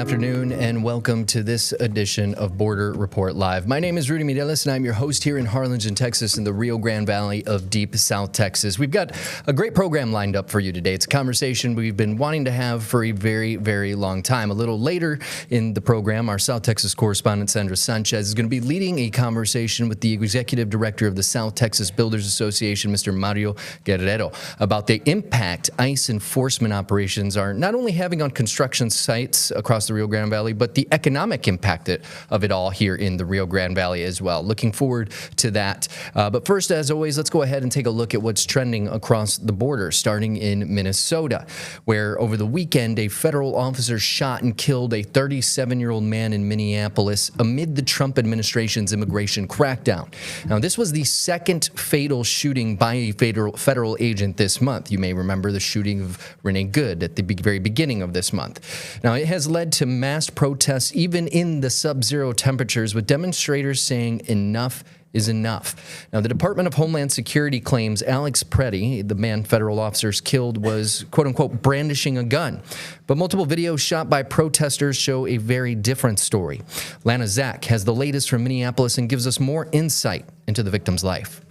afternoon and welcome to this edition of Border Report Live. My name is Rudy Mireles and I'm your host here in Harlingen, Texas in the Rio Grande Valley of deep South Texas. We've got a great program lined up for you today. It's a conversation we've been wanting to have for a very, very long time. A little later in the program, our South Texas correspondent Sandra Sanchez is going to be leading a conversation with the Executive Director of the South Texas Builders Association, Mr. Mario Guerrero, about the impact ICE enforcement operations are not only having on construction sites across the Rio Grande Valley, but the economic impact of it all here in the Rio Grande Valley as well. Looking forward to that. But first, as always, let's go ahead and take a look at what's trending across the border, starting in Minnesota, where over the weekend, a federal officer shot and killed a 37-year-old man in Minneapolis amid the Trump administration's immigration crackdown. Now, this was the second fatal shooting by a federal agent this month. You may remember the shooting of Renee Good at the very beginning of this month. Now, it has led to mass protests even in the sub-zero temperatures, with demonstrators saying enough is enough. Now, the Department of Homeland Security claims Alex Preddy, the man federal officers killed, was quote-unquote brandishing a gun. But multiple videos shot by protesters show a very different story. Lana Zach has the latest from Minneapolis and gives us more insight into the victim's life.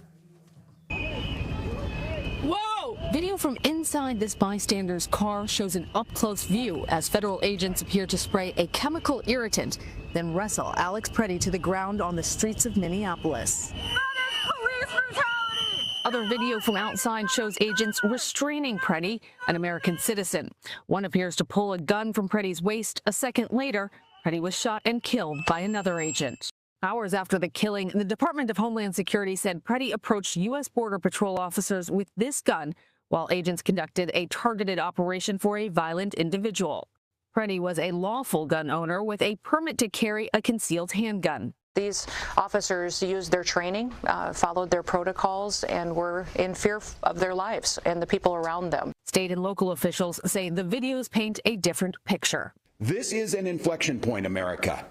Video from inside this bystander's car shows an up-close view as federal agents appear to spray a chemical irritant, then wrestle Alex Preddy to the ground on the streets of Minneapolis. That is police brutality! Other video from outside shows agents restraining Preddy, an American citizen. One appears to pull a gun from Preddy's waist. A second later, Preddy was shot and killed by another agent. Hours after the killing, the Department of Homeland Security said Preddy approached U.S. Border Patrol officers with this gun while agents conducted a targeted operation for a violent individual. Preddy was a lawful gun owner with a permit to carry a concealed handgun. These officers used their training, followed their protocols, and were in fear of their lives and the people around them. State and local officials say the videos paint a different picture. This is an inflection point, America.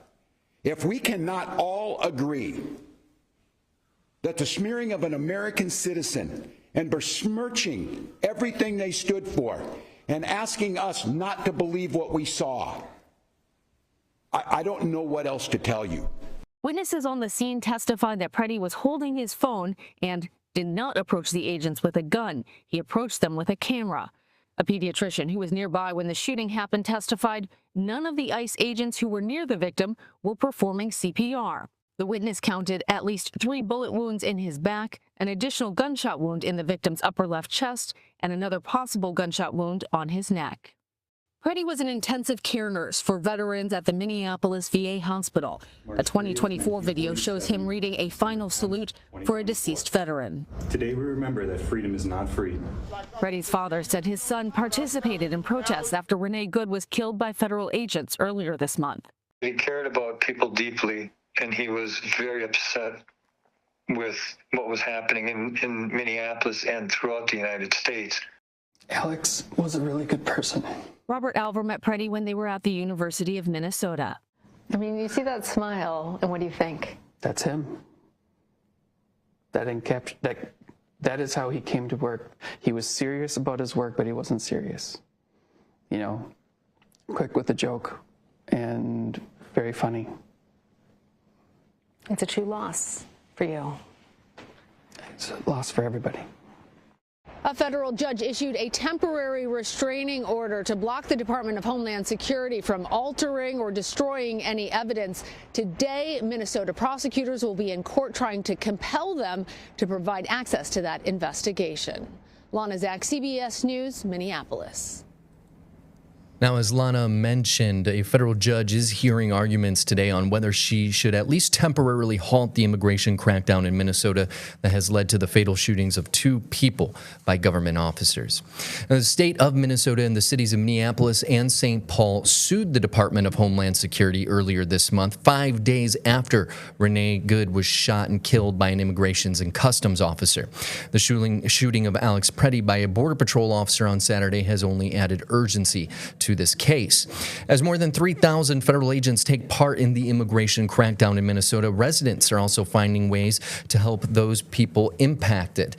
If we cannot all agree that the smearing of an American citizen and besmirching everything they stood for and asking us not to believe what we saw, I don't know what else to tell you. Witnesses on the scene testified that Preddy was holding his phone and did not approach the agents with a gun. He approached them with a camera. A pediatrician who was nearby when the shooting happened testified none of the ICE agents who were near the victim were performing CPR. The witness counted at least 3 bullet wounds in his back, an additional gunshot wound in the victim's upper left chest, and another possible gunshot wound on his neck. Preddy was an intensive care nurse for veterans at the Minneapolis VA hospital. A 2024 video shows him reading a final salute for a deceased veteran. Today we remember that freedom is not free. Preddy's father said his son participated in protests after Renee Good was killed by federal agents earlier this month. He cared about people deeply, and he was very upset with what was happening in Minneapolis and throughout the United States. Alex was a really good person. Robert Alver met Preddy when they were at the University of Minnesota. I mean, you see that smile, and what do you think? That's him. That is how he came to work. He was serious about his work, but he wasn't serious. You know, quick with a joke and very funny. It's a true loss for you. It's a loss for everybody. A federal judge issued a temporary restraining order to block the Department of Homeland Security from altering or destroying any evidence. Today, Minnesota prosecutors will be in court trying to compel them to provide access to that investigation. Lana Zach, CBS News, Minneapolis. Now, as Lana mentioned, a federal judge is hearing arguments today on whether she should at least temporarily halt the immigration crackdown in Minnesota that has led to the fatal shootings of 2 people by government officers. Now, the state of Minnesota and the cities of Minneapolis and St. Paul sued the Department of Homeland Security earlier this month, 5 days after Renee Good was shot and killed by an immigrations and customs officer. The shooting of Alex Preddy by a Border Patrol officer on Saturday has only added urgency to this case. As more than 3,000 federal agents take part in the immigration crackdown in Minnesota, residents are also finding ways to help those people impacted.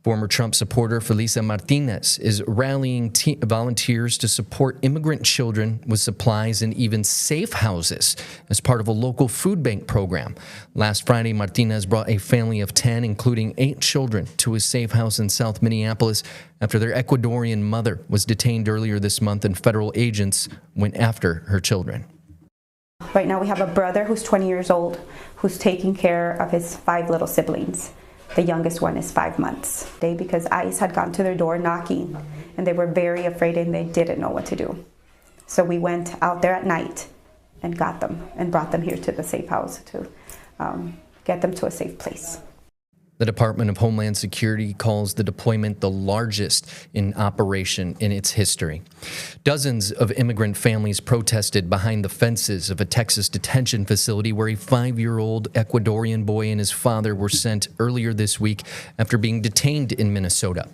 Former Trump supporter Felisa Martinez is rallying volunteers to support immigrant children with supplies and even safe houses as part of a local food bank program. Last Friday, Martinez brought a family of 10, including 8 children, to a safe house in South Minneapolis after their Ecuadorian mother was detained earlier this month and federal agents went after her children. Right now we have a brother who's 20 years old who's taking care of his 5 little siblings. The youngest one is 5 months. Because ICE had gone to their door knocking, and they were very afraid and they didn't know what to do. So we went out there at night and got them and brought them here to the safe house to get them to a safe place. The Department of Homeland Security calls the deployment the largest in operation in its history. Dozens of immigrant families protested behind the fences of a Texas detention facility where a 5-year-old Ecuadorian boy and his father were sent earlier this week after being detained in Minnesota.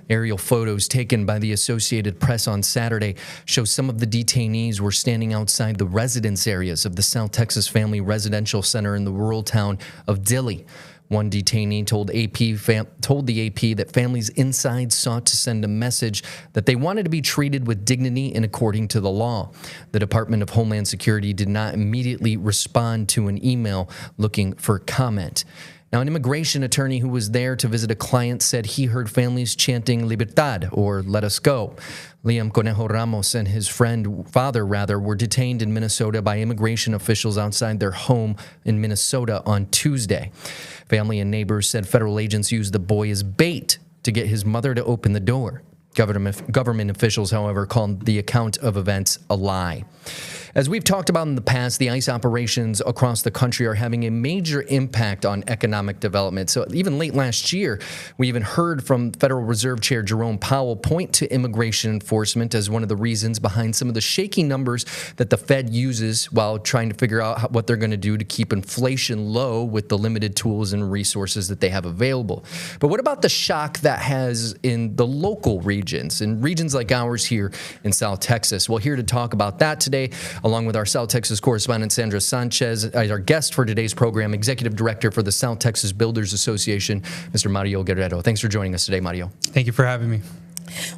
Aerial photos taken by the Associated Press on Saturday show some of the detainees were standing outside the residence areas of the South Texas Family Residential Center in the rural town of Dilley. One detainee told the AP that families inside sought to send a message that they wanted to be treated with dignity and according to the law. The Department of Homeland Security did not immediately respond to an email looking for comment. Now, an immigration attorney who was there to visit a client said he heard families chanting Libertad, or let us go. Liam Conejo Ramos and his father were detained in Minnesota by immigration officials outside their home in Minnesota on Tuesday. Family and neighbors said federal agents used the boy as bait to get his mother to open the door. Government officials, however, called the account of events a lie. As we've talked about in the past, the ICE operations across the country are having a major impact on economic development. So even late last year, we even heard from Federal Reserve Chair Jerome Powell point to immigration enforcement as one of the reasons behind some of the shaky numbers that the Fed uses while trying to figure out what they're going to do to keep inflation low with the limited tools and resources that they have available. But what about the shock that has in the local regions, in regions like ours here in South Texas? Well, here to talk about that today, along with our South Texas correspondent Sandra Sanchez, as our guest for today's program, Executive Director for the South Texas Builders Association, Mr. Mario Guerrero. Thanks for joining us today, Mario. Thank you for having me.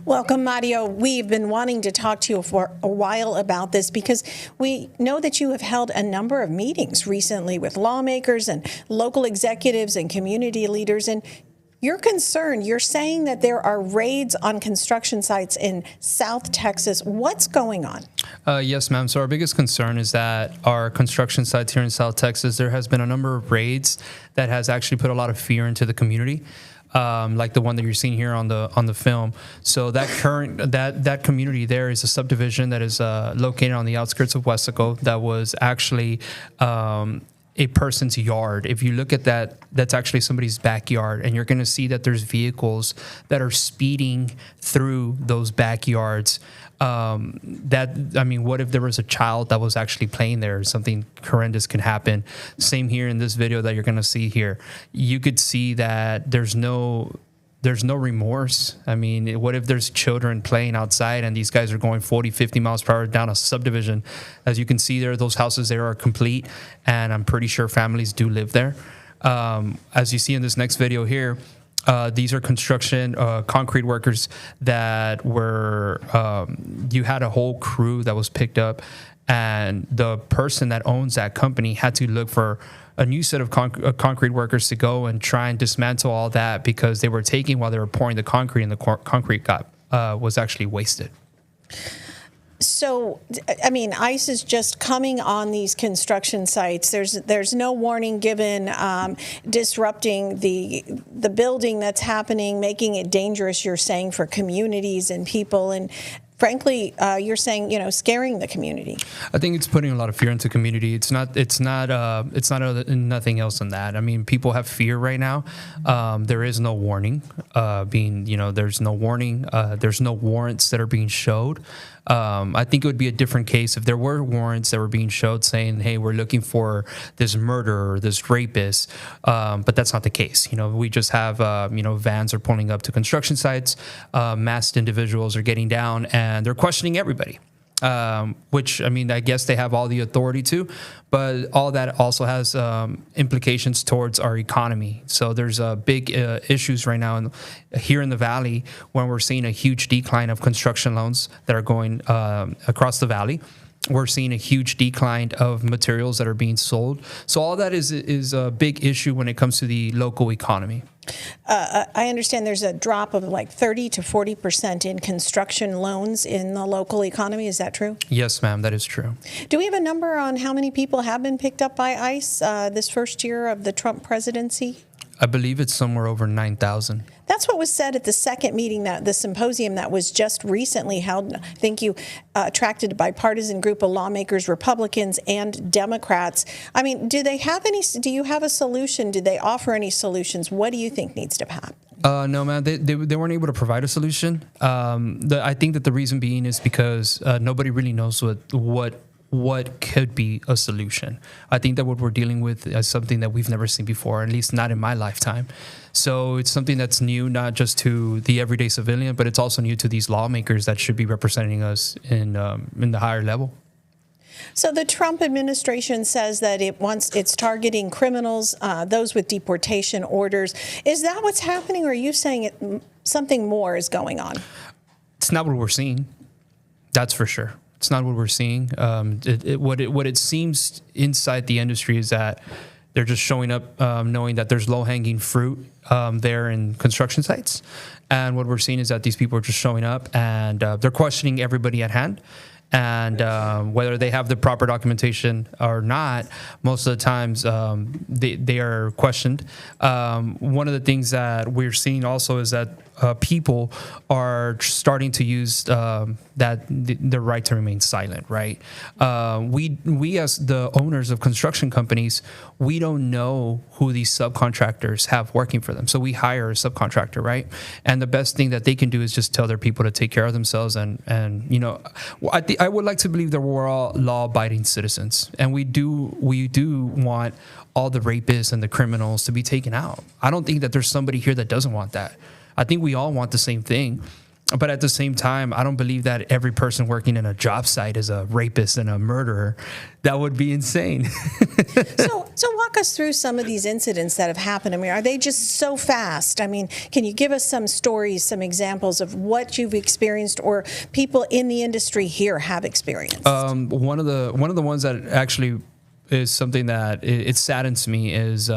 Welcome, Mario. We've been wanting to talk to you for a while about this because we know that you have held a number of meetings recently with lawmakers and local executives and community leaders, and you're concerned. You're saying that there are raids on construction sites in South Texas. What's going on? Yes, ma'am. So our biggest concern is that our construction sites here in South Texas, there has been a number of raids that has actually put a lot of fear into the community. Like the one that you're seeing here on the film. So that community there is a subdivision that is located on the outskirts of Wesco that was actually a person's yard. If you look at that, that's actually somebody's backyard, and you're going to see that there's vehicles that are speeding through those backyards. What if there was a child that was actually playing there? Something horrendous could happen. Same here in this video that you're going to see here. You could see that there's no remorse. I mean, what if there's children playing outside and these guys are going 40, 50 miles per hour down a subdivision? As you can see there, those houses there are complete, and I'm pretty sure families do live there. As you see in this next video here, these are construction concrete workers that were, you had a whole crew that was picked up, and the person that owns that company had to look for a new set of concrete workers to go and try and dismantle all that because they were taking while they were pouring the concrete, and the concrete was actually wasted. So, I mean, ICE is just coming on these construction sites. There's no warning given, disrupting the building that's happening, making it dangerous, you're saying, for communities and people. And frankly, you're saying, scaring the community. I think it's putting a lot of fear into the community. It's not nothing else than that. I mean, people have fear right now. There is no warning there's no warning. There's no warrants that are being showed. I think it would be a different case if there were warrants that were being showed saying, hey, we're looking for this murderer, this rapist. But that's not the case. We just have, vans are pulling up to construction sites. Masked individuals are getting down and they're questioning everybody. which, I mean, I guess they have all the authority to, but all that also has implications towards our economy. So there's big issues right now here in the Valley when we're seeing a huge decline of construction loans that are going across the Valley. We're seeing a huge decline of materials that are being sold. So all that is a big issue when it comes to the local economy. I understand there's a drop of like 30 to 40% in construction loans in the local economy. Is that true? Yes, ma'am, that is true. Do we have a number on how many people have been picked up by ICE this first year of the Trump presidency? I believe it's somewhere over 9,000. That's what was said at the second meeting, that the symposium that was just recently held. I think you attracted a bipartisan group of lawmakers, Republicans and Democrats. I mean, do you have a solution? Do they offer any solutions? What do you think needs to happen? No, man, they weren't able to provide a solution. I think that the reason being is because nobody really knows what could be a solution. I think that what we're dealing with is something that we've never seen before, at least not in my lifetime. So it's something that's new, not just to the everyday civilian, but it's also new to these lawmakers that should be representing us in the higher level. So the Trump administration says that it's targeting criminals, those with deportation orders. Is that what's happening, or are you saying something more is going on? It's not what we're seeing. That's for sure. It's not what we're seeing. What it seems inside the industry is that they're just showing up knowing that there's low-hanging fruit there in construction sites. And what we're seeing is that these people are just showing up and they're questioning everybody at hand. And whether they have the proper documentation or not, most of the times they are questioned. One of the things that we're seeing also is that people are starting to use the right to remain silent, right? We as the owners of construction companies, we don't know who these subcontractors have working for them. So we hire a subcontractor, right? And the best thing that they can do is just tell their people to take care of themselves. And you know, I would like to believe that we're all law-abiding citizens, and we do want all the rapists and the criminals to be taken out. I don't think that there's somebody here that doesn't want that. I think we all want the same thing. But at the same time, I don't believe that every person working in a job site is a rapist and a murderer. That would be insane. So walk us through some of these incidents that have happened. I mean, are they just so fast? I mean, can you give us some stories, some examples of what you've experienced or people in the industry here have experienced? One of the ones that actually is something that it saddens me is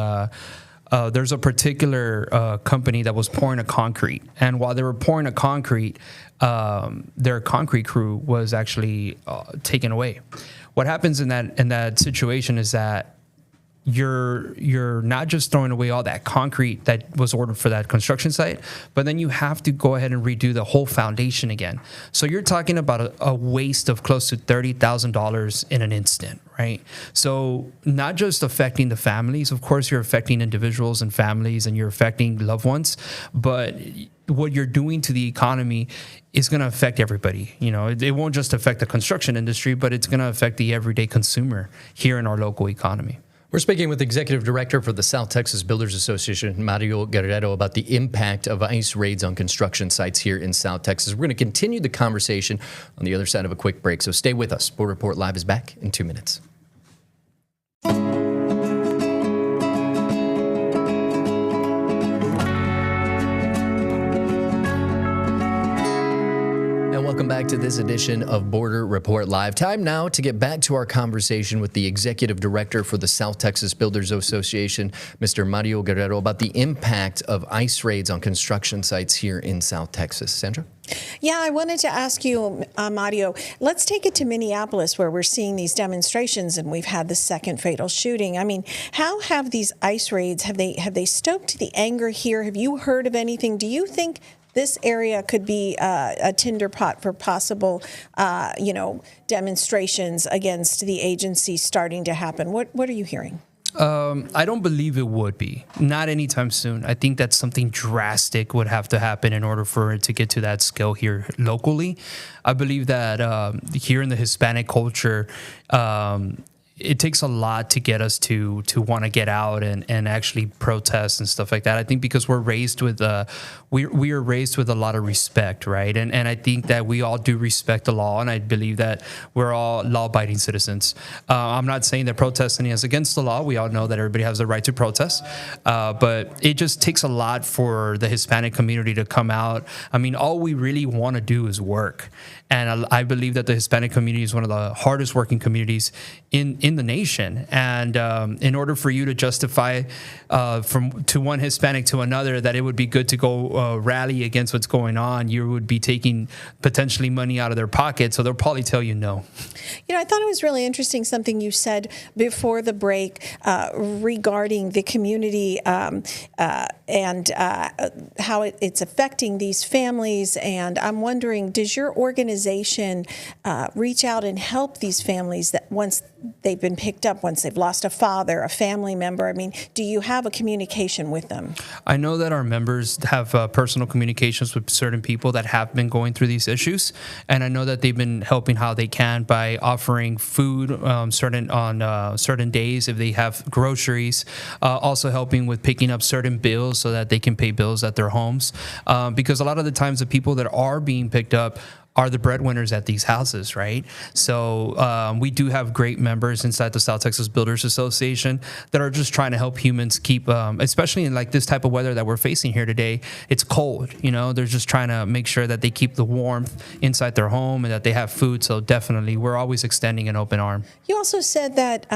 there's a particular company that was pouring a concrete, and while they were pouring a concrete, their concrete crew was actually taken away. What happens in that situation is that you're not just throwing away all that concrete that was ordered for that construction site, but then you have to go ahead and redo the whole foundation again. So you're talking about a waste of close to $30,000 in an instant, right? So not just affecting the families, of course you're affecting individuals and families and you're affecting loved ones, but what you're doing to the economy is going to affect everybody. You know, it won't just affect the construction industry, but it's going to affect the everyday consumer here in our local economy. We're speaking with Executive Director for the South Texas Builders Association, Mario Guerrero, about the impact of ICE raids on construction sites here in South Texas. We're going to continue the conversation on the other side of a quick break, so stay with us. Border Report Live is back in 2 minutes. Welcome back to this edition of Border Report Live. Time now to get back to our conversation with the Executive Director for the South Texas Builders Association, Mr. Mario Guerrero, about the impact of ICE raids on construction sites here in South Texas. Sandra? Yeah, I wanted to ask you, Mario, let's take it to Minneapolis where we're seeing these demonstrations and we've had the second fatal shooting. I mean, how have these ICE raids, have they stoked the anger here? Have you heard of anything? Do you think this area could be a tinder pot for possible, demonstrations against the agency starting to happen? What are you hearing? I don't believe it would be. Not anytime soon. I think that something drastic would have to happen in order for it to get to that scale here locally. I believe that here in the Hispanic culture, it takes a lot to get us to want to get out and actually protest and stuff like that. I think because we're raised with we are raised with a lot of respect, right? And I think that we all do respect the law, and I believe that we're all law-abiding citizens. I'm not saying that protesting is against the law. We all know that everybody has the right to protest, but it just takes a lot for the Hispanic community to come out. I mean, all we really want to do is work. And I believe that the Hispanic community is one of the hardest working communities in the nation. And in order for you to justify to one Hispanic to another that it would be good to go rally against what's going on, you would be taking potentially money out of their pocket. So they'll probably tell you no. You know, I thought it was really interesting something you said before the break regarding the community and how it's affecting these families. And I'm wondering, does your organization reach out and help these families that once they've been picked up, once they've lost a father, a family member? I mean, do you have a communication with them? I know that our members have personal communications with certain people that have been going through these issues, and I know that they've been helping how they can by offering food certain days if they have groceries, also helping with picking up certain bills so that they can pay bills at their homes, because a lot of the times the people that are being picked up are the breadwinners at these houses, right? So we do have great members inside the South Texas Builders Association that are just trying to help humans keep, especially in like this type of weather that we're facing here today. It's cold, you know. They're just trying to make sure that they keep the warmth inside their home and that they have food. So definitely, we're always extending an open arm. You also said that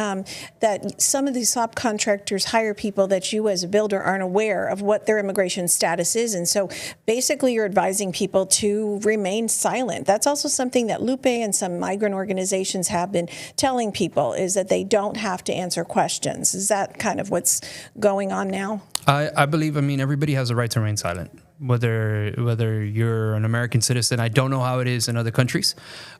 that some of these subcontractors hire people that you as a builder aren't aware of what their immigration status is, and so basically you're advising people to remain silent. That's also something that Lupe and some migrant organizations have been telling people, is that they don't have to answer questions. Is that kind of what's going on now? I believe, everybody has a right to remain silent, whether you're an American citizen. I don't know how it is in other countries.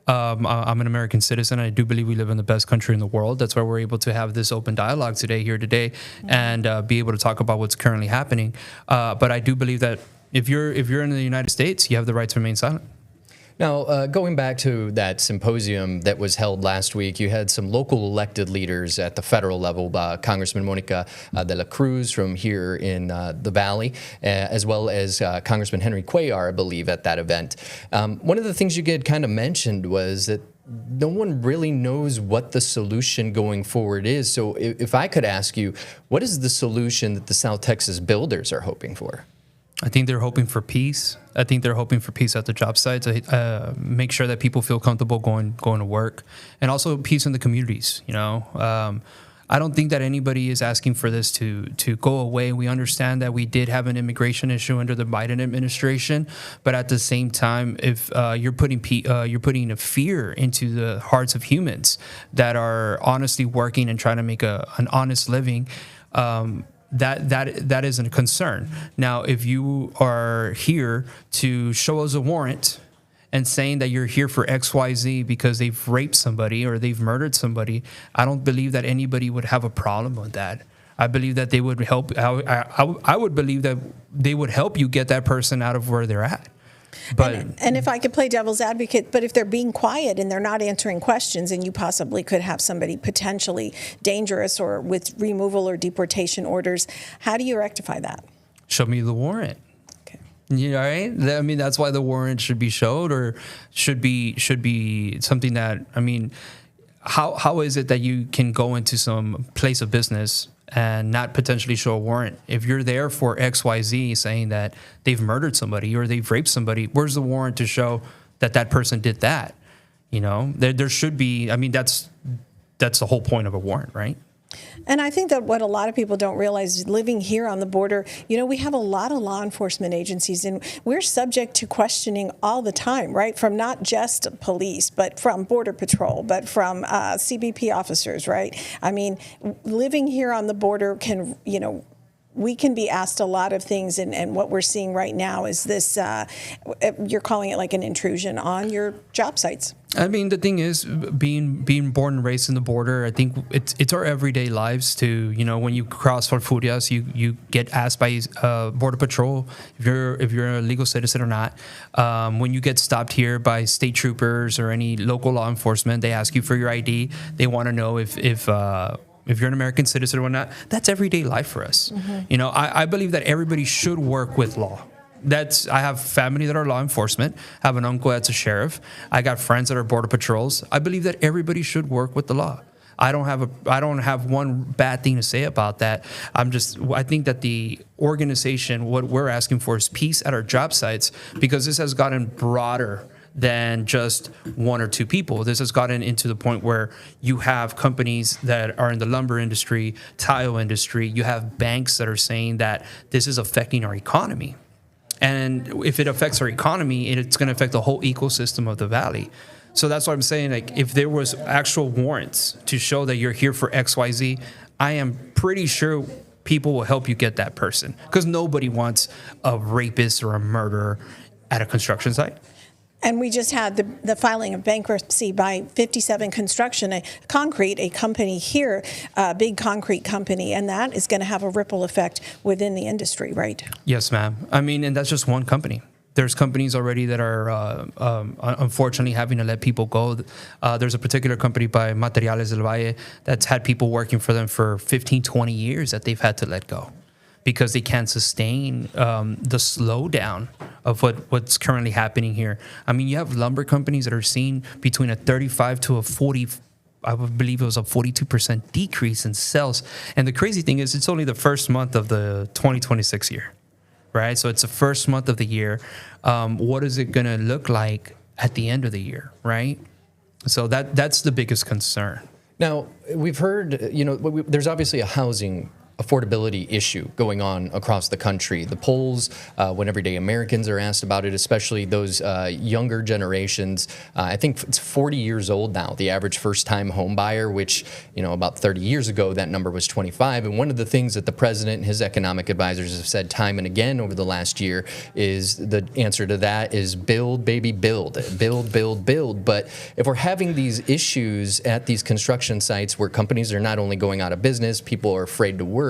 I'm an American citizen. I do believe we live in the best country in the world. That's why we're able to have this open dialogue today, and be able to talk about what's currently happening. But I do believe that if you're in the United States, you have the right to remain silent. Now, going back to that symposium that was held last week, you had some local elected leaders at the federal level, Congressman Monica de la Cruz from here in the Valley, as well as Congressman Henry Cuellar, I believe, at that event. One of the things you had kind of mentioned was that no one really knows what the solution going forward is. So if I could ask you, what is the solution that the South Texas builders are hoping for? I think they're hoping for peace. I think they're hoping for peace at the job sites. Make sure that people feel comfortable going to work, and also peace in the communities. You know, I don't think that anybody is asking for this to go away. We understand that we did have an immigration issue under the Biden administration, but at the same time, if you're putting a fear into the hearts of humans that are honestly working and trying to make an honest living. That is a concern. Now, if you are here to show us a warrant and saying that you're here for XYZ because they've raped somebody or they've murdered somebody, I don't believe that anybody would have a problem with that. I believe that they would help. I would believe that they would help you get that person out of where they're at. But and if I could play devil's advocate, but if they're being quiet and they're not answering questions, and you possibly could have somebody potentially dangerous or with removal or deportation orders, how do you rectify that? Show me the warrant. Okay. Yeah, right. I mean, that's why the warrant should be showed, or should be something that, how is it that you can go into some place of business and not potentially show a warrant? If you're there for XYZ saying that they've murdered somebody or they've raped somebody, where's the warrant to show that that person did that? You know, there should be. That's the whole point of a warrant, right? And I think that what a lot of people don't realize is living here on the border, we have a lot of law enforcement agencies, and we're subject to questioning all the time, right? From not just police, but from Border Patrol, but from CBP officers, right? Living here on the border can, we can be asked a lot of things, and what we're seeing right now is this, you're calling it like an intrusion on your job sites. I mean, the thing is, being born and raised in the border, I think it's our everyday lives to, you know, when you cross Falfurrias, you get asked by Border Patrol if you're a legal citizen or not. When you get stopped here by state troopers or any local law enforcement, they ask you for your ID. They want to know if you're an American citizen or not. That's everyday life for us. Mm-hmm. You know, I believe that everybody should work with law. I have family that are law enforcement. I have an uncle that's a sheriff. I got friends that are border patrols. I believe that everybody should work with the law. I don't have one bad thing to say about that. I think that the organization, what we're asking for is peace at our job sites, because this has gotten broader than just one or two people. This has gotten into the point where you have companies that are in the lumber industry, tile industry. You have banks that are saying that this is affecting our economy. And if it affects our economy, it's going to affect the whole ecosystem of the valley. So that's what I'm saying. Like, if there was actual warrants to show that you're here for XYZ, I am pretty sure people will help you get that person, because nobody wants a rapist or a murderer at a construction site. And we just had the filing of bankruptcy by 57 Construction, a company here, a big concrete company, and that is going to have a ripple effect within the industry, right? Yes, ma'am. I mean, and that's just one company. There's companies already that are unfortunately having to let people go. There's a particular company by Materiales del Valle that's had people working for them for 15, 20 years that they've had to let go, because they can't sustain the slowdown of what's currently happening here. I mean, you have lumber companies that are seeing between a 35 to a 40, I would believe it was a 42% decrease in sales. And the crazy thing is, it's only the first month of the 2026 year, right? So it's the first month of the year. What is it going to look like at the end of the year, right? So that's the biggest concern. Now, we've heard, you know, there's obviously a housing affordability issue going on across the country. The polls, when everyday Americans are asked about it, especially those younger generations, I think it's 40 years old now, the average first-time home buyer, which, you know, about 30 years ago, that number was 25. And one of the things that the president and his economic advisors have said time and again over the last year is the answer to that is build, baby, build. Build, build, build. But if we're having these issues at these construction sites where companies are not only going out of business, people are afraid to work,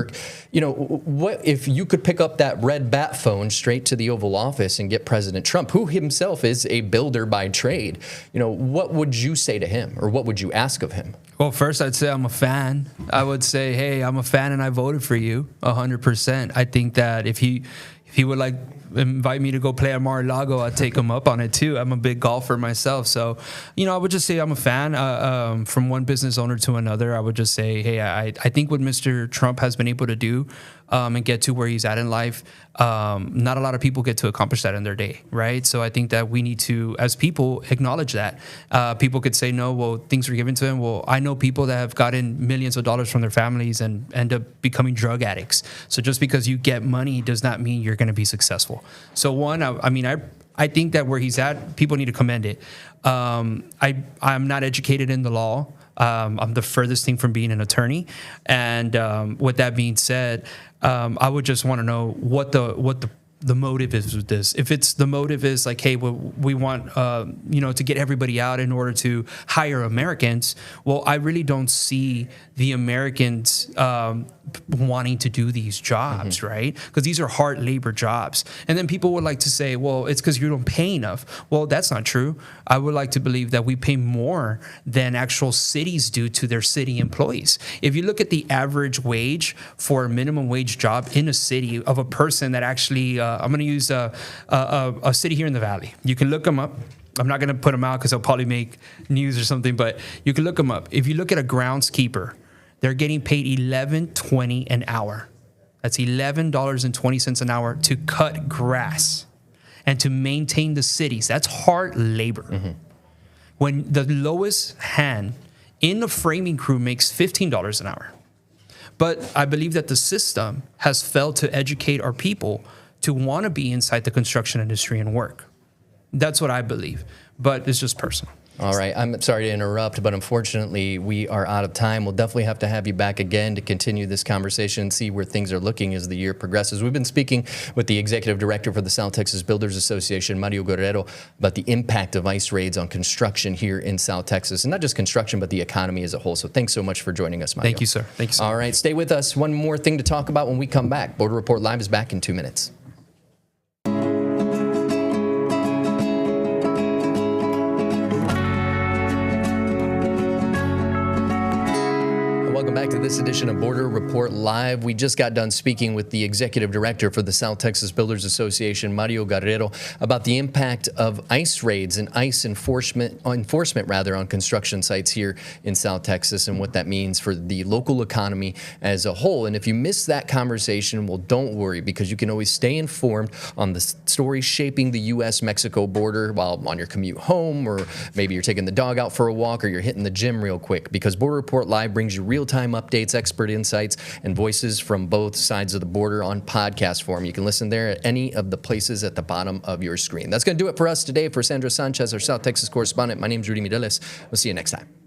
you know, what if you could pick up that red bat phone straight to the Oval Office and get President Trump, who himself is a builder by trade? You know, what would you say to him, or what would you ask of him? Well, first I'd say I'm a fan. I would say, hey, I'm a fan and I voted for you 100%. I think that if he would like invite me to go play at Mar-a-Lago, I'd take him up on it too. I'm a big golfer myself. So, you know, I would just say I'm a fan. From one business owner to another, I would just say, hey, I think what Mr. Trump has been able to do and get to where he's at in life, not a lot of people get to accomplish that in their day, right? So I think that we need to, as people, acknowledge that. People could say, no, well, things were given to him. Well, I know people that have gotten millions of dollars from their families and end up becoming drug addicts. So just because you get money does not mean you're going to be successful. So one, I think that where he's at, people need to commend it. I'm not educated in the law. I'm the furthest thing from being an attorney. And with that being said, I would just want to know what the motive is with this. If it's the motive is like, hey, we want to get everybody out in order to hire Americans. Well, I really don't see the Americans wanting to do these jobs, right? Because these are hard labor jobs. And then people would like to say, well, it's because you don't pay enough. Well, that's not true. I would like to believe that we pay more than actual cities do to their city employees. If you look at the average wage for a minimum wage job in a city of a person that actually, I'm going to use a city here in the Valley. You can look them up. I'm not going to put them out because they'll probably make news or something, but you can look them up. If you look at a groundskeeper, they're getting paid $11.20 an hour. That's $11.20 an hour to cut grass and to maintain the cities. That's hard labor. When the lowest hand in the framing crew makes $15 an hour. But I believe that the system has failed to educate our people to want to be inside the construction industry and work. That's what I believe, but it's just personal. All right. I'm sorry to interrupt, but unfortunately, we are out of time. We'll definitely have to have you back again to continue this conversation and see where things are looking as the year progresses. We've been speaking with the Executive Director for the South Texas Builders Association, Mario Guerrero, about the impact of ICE raids on construction here in South Texas, and not just construction, but the economy as a whole. So thanks so much for joining us, Mario. Thank you, sir. Thank you, sir. All right. Stay with us. One more thing to talk about when we come back. Border Report Live is back in 2 minutes. Welcome back to this edition of Border Report Live. We just got done speaking with the Executive Director for the South Texas Builders Association, Mario Guerrero, about the impact of ICE raids and ICE enforcement on construction sites here in South Texas and what that means for the local economy as a whole. And if you missed that conversation, well, don't worry, because you can always stay informed on the stories shaping the U.S.-Mexico border while on your commute home, or maybe you're taking the dog out for a walk, or you're hitting the gym real quick, because Border Report Live brings you real-time updates, expert insights, and voices from both sides of the border on podcast form. You can listen there at any of the places at the bottom of your screen. That's going to do it for us today. For Sandra Sanchez, our South Texas correspondent, my name is Rudy Mireles. We'll see you next time.